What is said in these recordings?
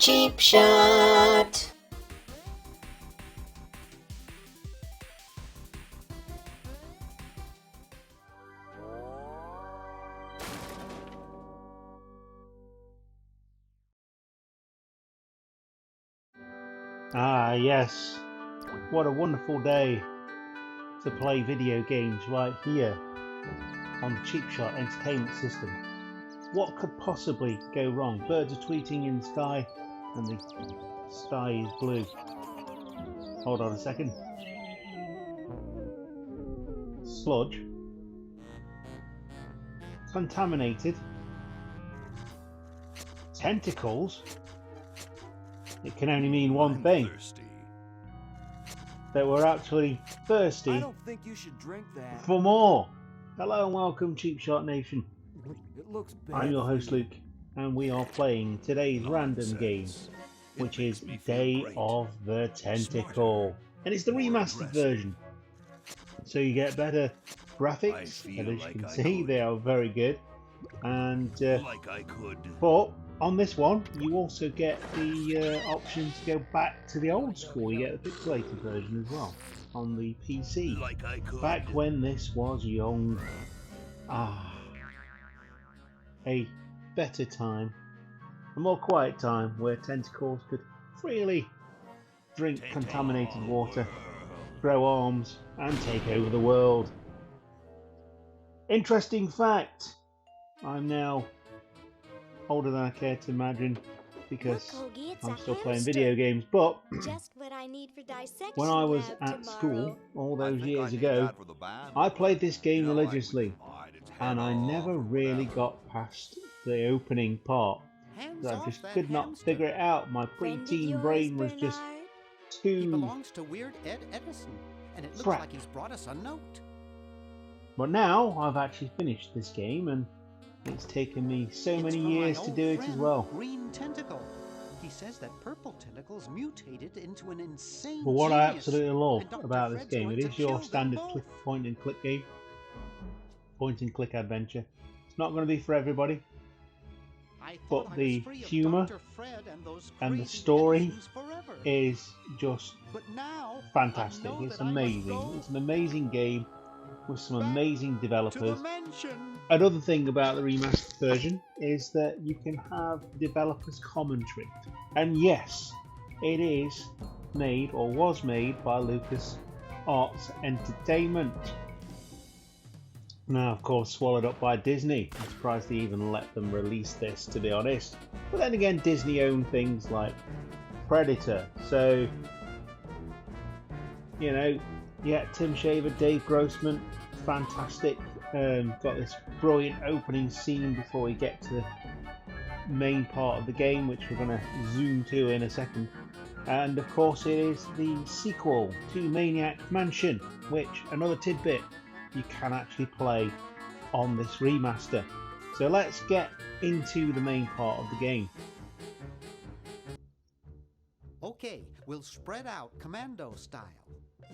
Cheap Shot. Ah, yes. What a wonderful day to play video games right here on the Cheap Shot Entertainment System. What could possibly go wrong? Birds are tweeting in the sky and the sky is blue. Hold on a second. Sludge. Contaminated. Tentacles. It can only mean one thing. That we're actually thirsty I don't think you should drink that. for more. Hello and welcome, Cheap Shot Nation. It looks bad. I'm your host for you. Luke, and we are playing today's random game, which is Day of the Tentacle. And it's the remastered version. So you get better graphics, and as you can see, they are very good. And but on this one, you also get the option to go back to the old school. You get the pixelated version as well on the PC. Back when this was young. Ah, a better time, a more quiet time where tentacles could freely drink contaminated water, grow arms, and take over the world. Interesting fact, I'm now older than I care to imagine because I'm still playing video games, but when I was at school all those years ago, I played this game religiously and I never really got past the opening part. I just could not figure it out. My preteen brain was just He too... belongs to Weird Ed Edison, and it looks crap. like he's brought us a note. But now I've actually finished this game and it's taken me so It's many from my years to old do it as friend, well. Green Tentacle. He says that purple tentacles mutated into an insane But what I genius, absolutely love and Dr. about this Fred's game, going it to is your kill them standard both. point and click game. Point and click adventure. It's not going to be for everybody, I but thought I the was free of humour Dr. Fred and those and the crazy story Edisons forever. is just But now fantastic. I know It's that I must amazing. go It's an amazing game with some back amazing to developers. the mansion. Another thing about the remastered version is that you can have developers commentary. And yes, it is made or was made by Lucas Arts Entertainment. Now, of course, swallowed up by Disney. I'm surprised they even let them release this, to be honest. But then again, Disney own things like Predator. So, you know, yeah, Tim Shaver, Dave Grossman, fantastic. Got this brilliant opening scene before we get to the main part of the game, which we're going to zoom to in a second. And of course it is the sequel to Maniac Mansion, which, another tidbit, you can actually play on this remaster. So let's get into the main part of the game. Okay, we'll spread out commando style.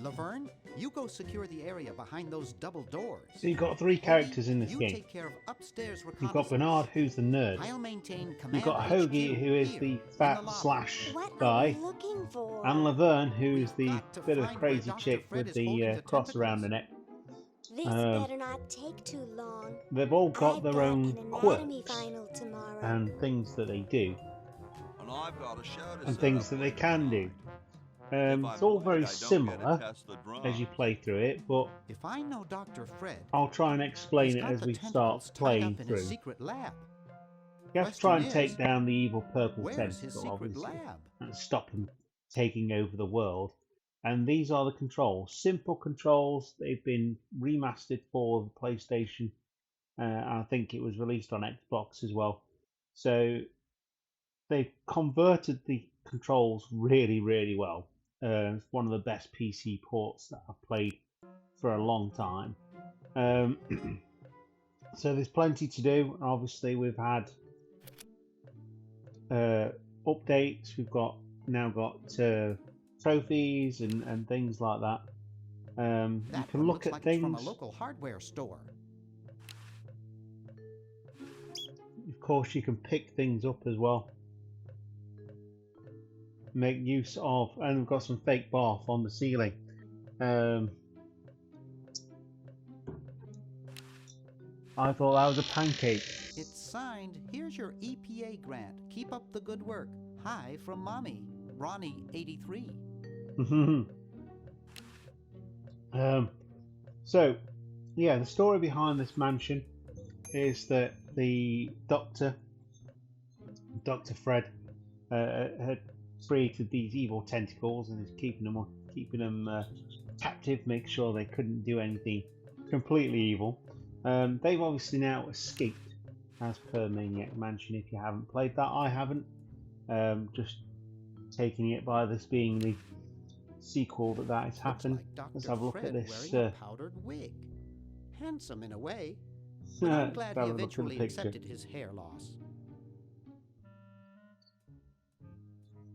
Laverne, you go secure the area behind those double doors. So you've got three characters in this you game. Take care of upstairs You've got Bernard, who's the nerd. I'll maintain command You've got Hoagie, HQ who is here the in fat the lobby. slash What guy, are we looking for? and Laverne, who's the Got to bit of find crazy where Dr. chick Fred with is the holding the cross around the neck. This better not take too long. They've all got I've their got own an anatomy quirks final tomorrow. and things that they do, And I've got a show to and set things up that they later can do. tonight. If It's I'm all late, very I don't get to similar test the drum. as you play through it, but If I know Dr. Fred, I'll try and explain he's it got as the we tentacles start tied playing up in his through. secret lab. You have to try and Question take is, down the evil purple Where's his tentacle, secret obviously, lab? and stop him taking over the world. And these are the controls. Simple controls. They've been remastered for the PlayStation. I think it was released on Xbox as well. So they've converted the controls really, really well. It's one of the best PC ports that I've played for a long time. So there's plenty to do. Obviously, we've had updates. We've now got trophies and things like that. You That can one look looks at like it's from a things. local hardware store. Of course, you can pick things up as well. make use of, and we've got some fake bath on the ceiling. I thought that was a pancake. It's signed, here's your EPA grant. Keep up the good work. Hi from Mommy, Ronnie 83. So, yeah, the story behind this mansion is that the Dr. Fred, had created these evil tentacles and is keeping them captive, make sure they couldn't do anything completely evil. They've obviously now escaped, as per Maniac Mansion. If you haven't played that, I haven't. Just taking it by this being the sequel that has happened. Like Let's have a look Fred at this. wearing a powdered wig. Handsome in a way, but I'm glad he eventually accepted his hair loss.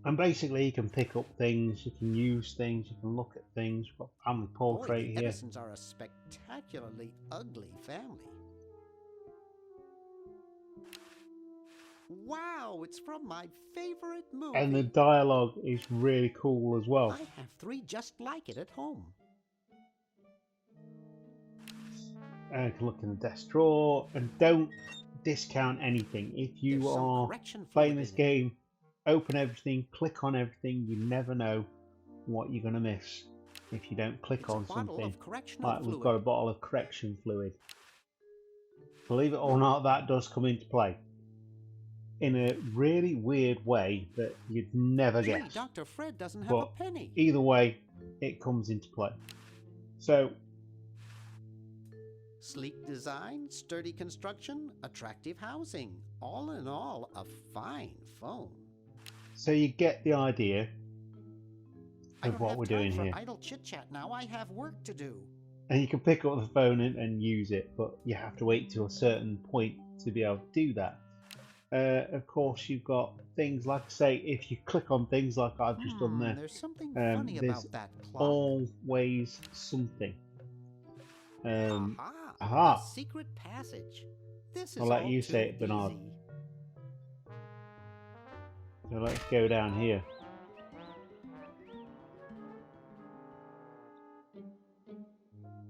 And basically, you can pick up things, you can use things, you can look at things. We've got family portrait Boy, the here. Edisons are a spectacularly ugly family. Wow, it's from my favorite movie. And the dialogue is really cool as well. I have 3 just like it at home. And you can look in the desk drawer, and don't discount anything. If you There's some are correction playing fluid this in it. game, open everything, click on everything. You never know what you're going to miss if you don't click It's a on bottle something. of correctional Like we've fluid. got a bottle of correction fluid. Believe it or not, that does come into play in a really weird way that you'd never Gee, guess. Dr. Fred doesn't have But a penny. either way, it comes into play. So, Sleek design, sturdy construction, attractive housing. All in all, a fine phone. so you get the idea I of don't what have we're time doing for here. idle chit-chat now. I have work to do. And you can pick up the phone and use it, but you have to wait to a certain point to be able to do that. Of course, you've got things like, say, if you click on things like I've just done there, There's something funny there's about that clock. always something. Aha! aha. A secret passage. This is I'll let all you too say it, Bernard. easy. So let's go down here.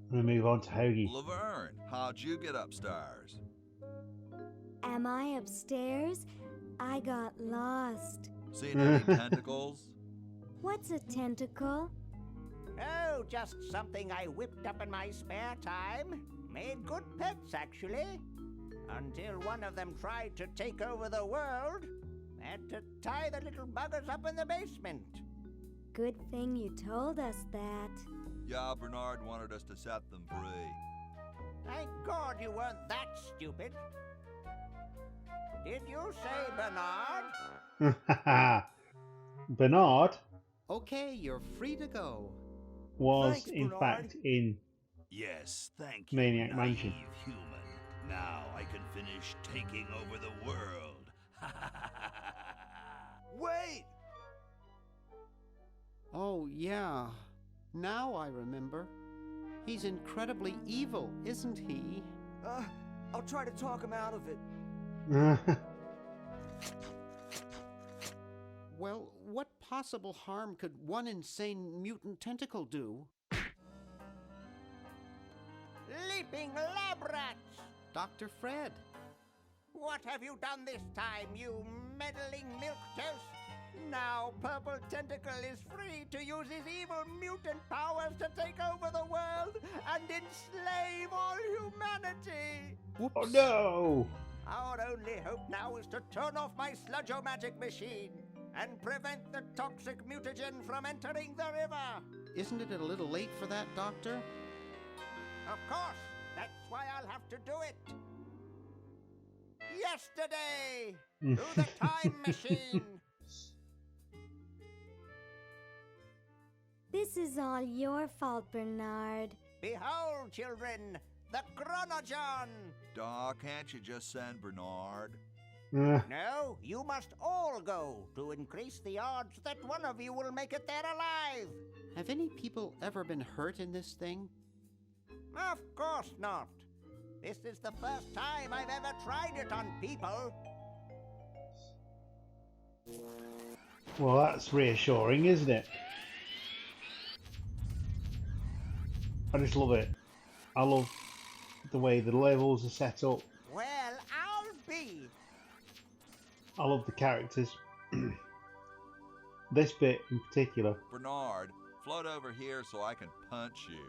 We'll move on to Hoagie. Laverne, how'd you get upstairs? Am I upstairs? I got lost. Seen any tentacles? What's a tentacle? Oh, just something I whipped up in my spare time. Made good pets, actually. Until one of them tried to take over the world. Had to tie the little buggers up in the basement. Good thing you told us that. Yeah, Bernard wanted us to set them free. Thank God you weren't that stupid. Did you say Bernard? Bernard Okay, you're free to go. was Thanks, in Bernard. fact in Yes, thank you, Maniac naive Mansion. human. Now I can finish taking over the world. Wait! Oh, yeah. Now I remember. He's incredibly evil, isn't he? I'll try to talk him out of it. Well, what possible harm could one insane mutant tentacle do? Leaping lab rats! Dr. Fred. What have you done this time, you meddling milquetoast? Now Purple Tentacle is free to use his evil mutant powers to take over the world and enslave all humanity! Whoops. Oh no! Our only hope now is to turn off my sludge-o-magic machine and prevent the toxic mutagen from entering the river. Isn't it a little late for that, Doctor? Of course, that's why I'll have to do it. Yesterday, through the time machine. This is all your fault, Bernard. Behold, children, the Chronogon. Doc, can't you just send Bernard? No, you must all go to increase the odds that one of you will make it there alive. Have any people ever been hurt in this thing? Of course not. This is the first time I've ever tried it on people. Well, that's reassuring, isn't it? I just love it. I love the way the levels are set up. Well, I'll be. I love the characters. This bit in particular. Bernard, float over here so I can punch you.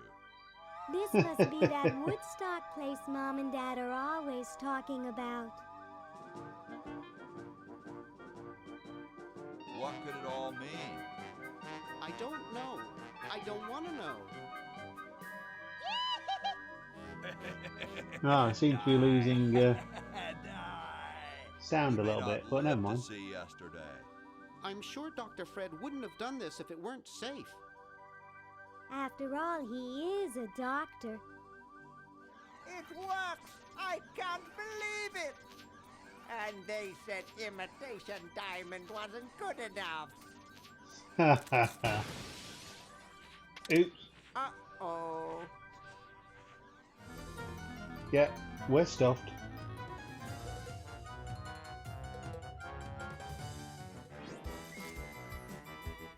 This must be that Woodstock place Mom and Dad are always talking about. What could it all mean? I don't know. I don't want to know. Ah, I seem to be losing Die. sound You a may little not bit, but live never to mind. see yesterday. I'm sure Dr. Fred wouldn't have done this if it weren't safe. After all, he is a doctor. It works! I can't believe it! And they said imitation diamond wasn't good enough. Oops. Uh-oh. Yeah, we're stuffed.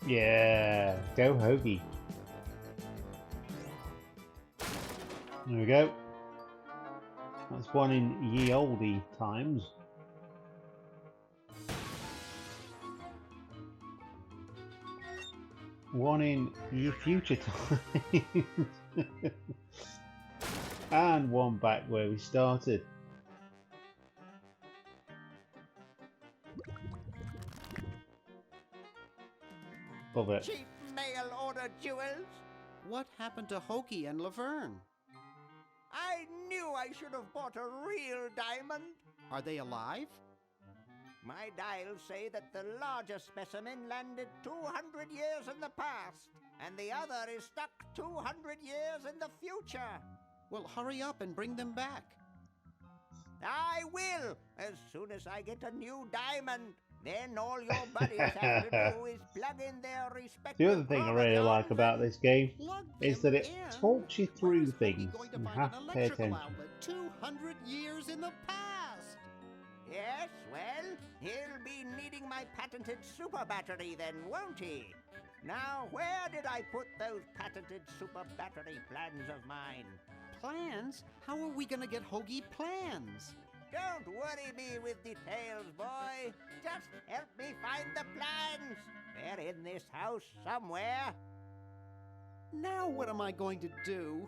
Yeah, go Hoagie. There we go. That's one in ye olde times. One in ye future times. And one back where we started. Love it. Cheap mail order jewels? What happened to Hoagie and Laverne? I knew I should have bought a real diamond. Are they alive? My dials say that the larger specimen landed 200 years in the past, and the other is stuck 200 years in the future. Well, hurry up and bring them back. I will, as soon as I get a new diamond. Then all your buddies have to do is plug in their respective The other thing I really like about this game Plug is them that it in? talks you Where through is Hoagie things going to and you find have an to pay electrical attention. outlet 200 years in the past? Yes, well, he'll be needing my patented super battery then, won't he? Now, where did I put those patented super battery plans of mine? Plans? How are we going to get Hoagie plans? Don't worry me with details, boy. Just help me find the plans. They're in this house somewhere. Now what am I going to do?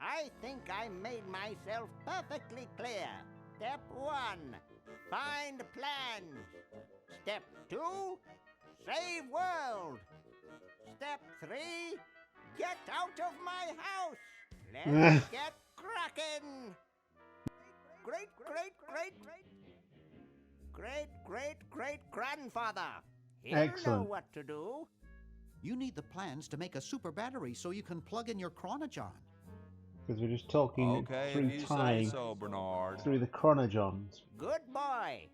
I think I made myself perfectly clear. Step 1, find plans. Step 2, save world. Step 3, get out of my house. Let's get cracking. Great grandfather. He'll Excellent. know what to do. You need the plans to make a super battery so you can plug in your chronogon. Because we're just talking Okay, through if you say time, so, Bernard. through the chronogons. Good boy.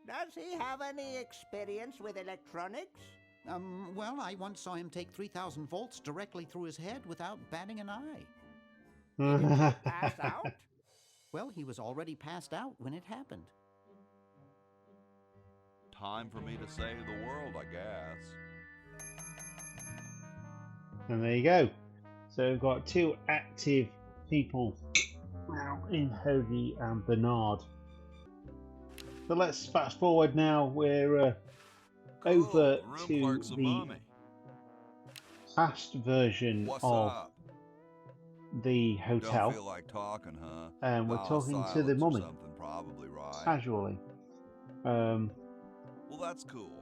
Does he have any experience with electronics? Well, I once saw him take 3,000 volts directly through his head without batting an eye. Pass out? Well, he was already passed out when it happened. Time for me to save the world, I guess. And there you go. So we've got two active people now in Hoagie and Bernard. So let's fast forward now. We're over Cool. Room to clerk's a the mummy. past version What's of up? the hotel. Don't feel like talking, huh? And we're Dial talking to the silence or mummy. Something probably right. Casually. Well, that's cool.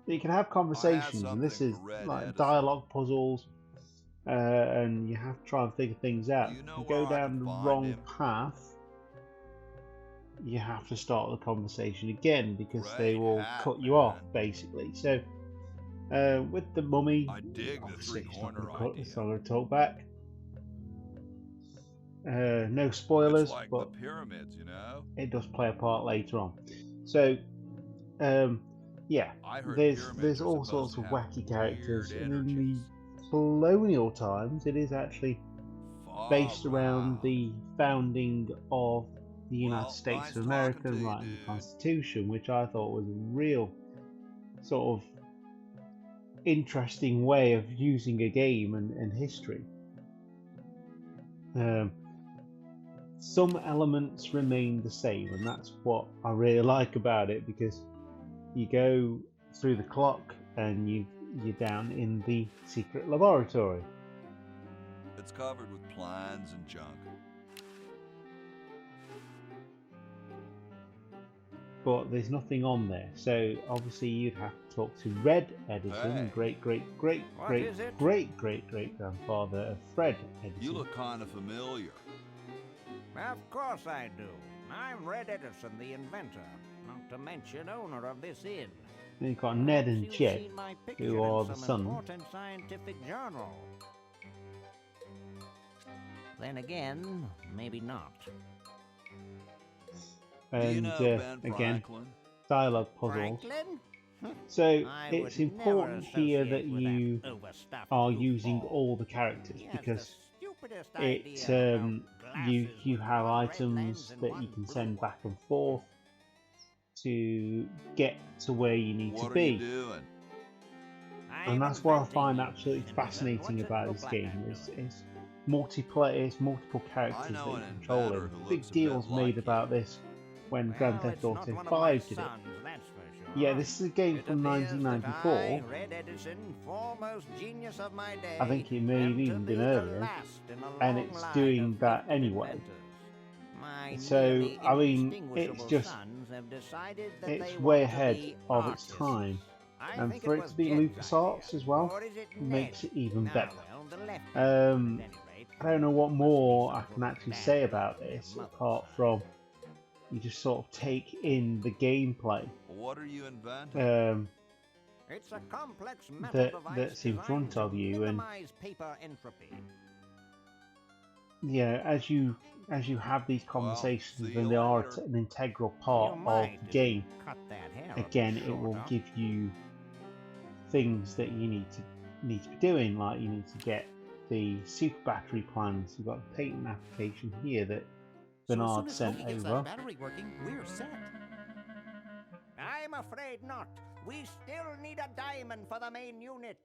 You can have conversations, and this something is for Red like Edison. dialogue puzzles, and you have to try and figure things out. Do you know If you go where I down can the find wrong him? path, you have to start the conversation again because they Great will hat, cut you off, man. basically. So, with the mummy, I dig the obviously it's not three-corner gonna idea. it's not going to talk back. No spoilers, It's like but the pyramids, you know? it does play a part later on. So, yeah, I heard there's pyramids are all supposed sorts to of have wacky characters, weird and in energies. the colonial times, it is actually based Far around out. the founding of the United Well, States nice of America talking to and you, writing the dude. Constitution, which I thought was a real sort of interesting way of using a game and history. Some elements remain the same, and that's what I really like about it, because you go through the clock and you're down in the secret laboratory. It's covered with plans and junk. But there's nothing on there, so obviously you'd have to talk to Red Edison, Hey. great What is it? grandfather of Fred Edison. You look kind of familiar. Of course I do. I'm Red Edison, the inventor, not to mention owner of this inn. Then you've got Ned and Perhaps you've Jed, seen my picture who in are the some sons. important scientific journal. Then again, maybe not. Do you And know Ben again, Franklin? dialogue puzzles. Franklin? So I it's would important never here that associate with you that overstuffed are using goofball. all the characters, He has the because stupidest it idea about you glasses you with have one red items lens and that one you can blue send one. back and forth to get to where you need What to are you be. doing? And I'm that's what I inventing find absolutely invention. fascinating What's it about look this like game. I'm It's, doing? it's multiplayer, it's multiple I characters that know you're an inventor controlling. who Big looks a bit deals made like about you. this when Well, Grand Theft it's not Auto one of 5 my did it. sons, that's for sure. Yeah, this is a game It from appears that 1994. I, Red Edison, foremost genius of my day, I think it may have am to even be been the earlier, last in a and long it's line doing of that gifted anyway. inventors. My So, nearly I mean, it's indistinguishable just, sons have decided that it's they way want to ahead be of its artists. time. I And think for it was to be Jed's LucasArts idea. as well, Or is it makes Ned? it even Ah, better. well, the left Um, at any rate. I don't know what Must be more some I sort can of actually bad say blood about from their this, mother's apart side. from you just sort of take in the gameplay What are you inventing? It's a complex metal device that's in designed front to of you, and minimize paper entropy. yeah, as you have these conversations, see then you they are later. an integral part You of might the if game. you cut that hair a bit Again, it will shorter. give you things that you need to be doing, like you need to get the super battery plans. You've got the patent application here that Bernard sent over. battery working, we're set. I'm afraid not. We still need a diamond for the main unit.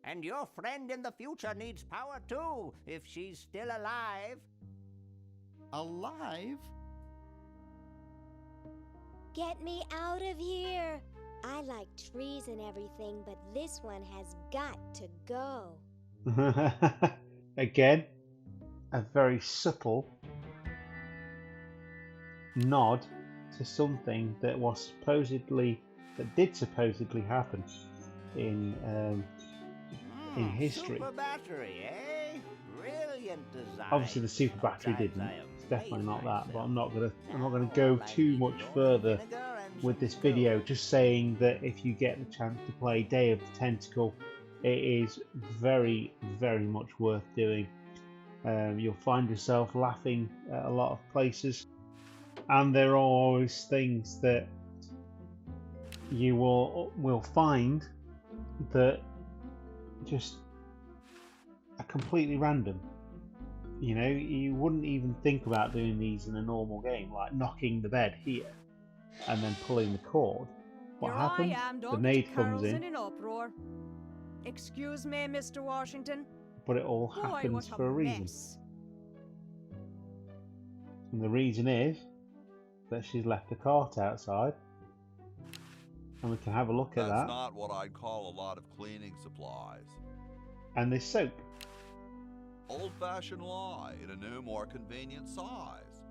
And your friend in the future needs power too, if she's still alive. Alive? Get me out of here. I like trees and everything, but this one has got to go. Again, a very subtle nod to something that did supposedly happen in history. Super battery, eh? Brilliant design. Obviously, the super battery Sometimes didn't. I It's definitely not amaze that. But myself. I'm not gonna Now go all I too need much is oil, further vinegar, and with some this video. gold. Just saying that if you get the chance to play Day of the Tentacle, it is very, very much worth doing. You'll find yourself laughing at a lot of places, and there are always things that you will find that just are completely random. You know, you wouldn't even think about doing these in a normal game, like knocking the bed here and then pulling the cord. What Here happens? I am, The Dr. maid comes Carl's in, in an uproar. Excuse me, Mr. Washington. but it all Boy, happens what for a reason. mess. And the reason is that she's left the cart outside. And we can have a look at That's that. not what I'd call a lot of cleaning supplies. And this soap. Old-fashioned lye in a new, more convenient size.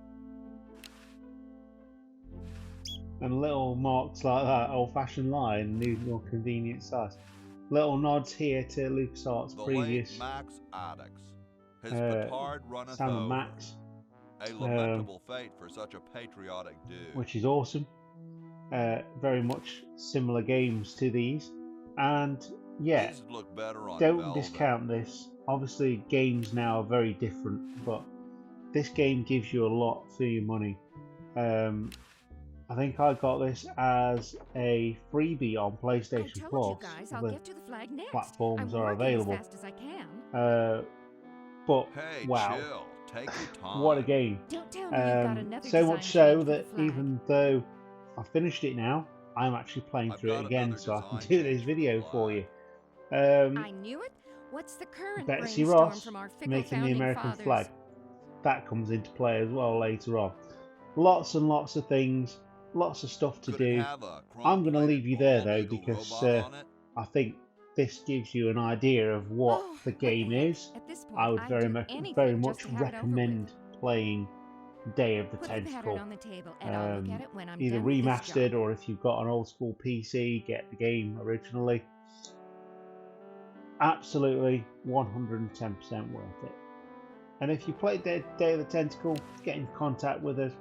And little marks like that, old-fashioned line, new, more convenient size. Little nods here to LucasArts' The previous late Max Addix. His uh, petard runneth Sam and over. Max, A lamentable fate for such a patriotic dude. which is awesome. Very much similar games to these. And yeah, These would look better on don't velvet. discount this. Obviously, games now are very different, but this game gives you a lot for your money. I think I got this as a freebie on I PlayStation told Plus. you guys I'll The get to the flag next. platforms I'm are working available. as fast as I can. But Hey, wow, chill. Take your time. what a game! Don't tell So much so that even though I finished it now, I'm actually playing through it again so I can do this video for you. I knew it. What's the current Betsy brainstorm Ross from our fickle making the founding American fathers? flag. That comes into play as well later on. Lots and lots of things, lots of stuff to do. I'm going to leave you there though because I think this gives you an idea of what the game is. At this point, I would I'd very do much anything just to have it over recommend playing Day of the with. Put the Tentacle. pattern on the table, and I'll look at it when I'm Either done with this remastered job. or if you've got an old school PC, get the game originally. Absolutely 110% worth it. And if you played Day of the Tentacle, get in contact with us.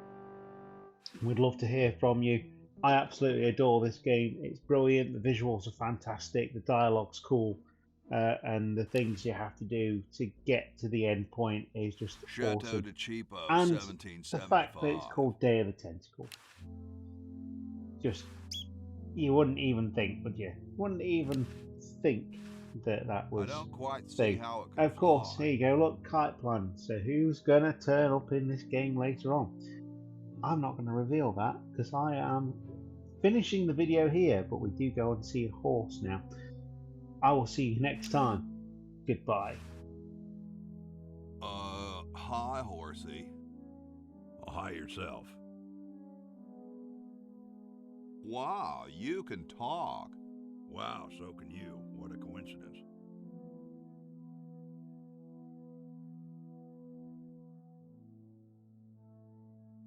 We'd love to hear from you. I absolutely adore this game. It's brilliant. The visuals are fantastic. The dialogue's cool. And the things you have to do to get to the end point is just awesome. And the fact that it's called Day of the Tentacle. Just, you wouldn't even think, would you? Wouldn't even think that was thing. Of course, here you go. Look, kite plan. So who's gonna turn up in this game later on? I'm not going to reveal that because I am finishing the video here, but we do go and see a horse now. I will see you next time. Goodbye. Hi, horsey. Oh, hi yourself. Wow, you can talk. Wow, so can you. What a coincidence.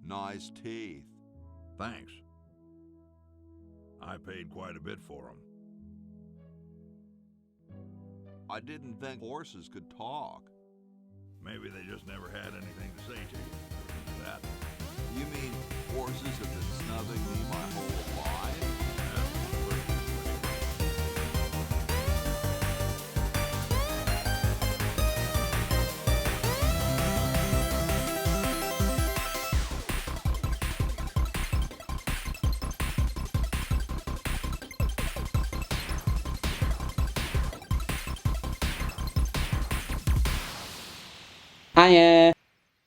Nice teeth. Thanks. I paid quite a bit for them. I didn't think horses could talk. Maybe they just never had anything to say to you. That. You mean horses have been snubbing me my whole life? Hiya!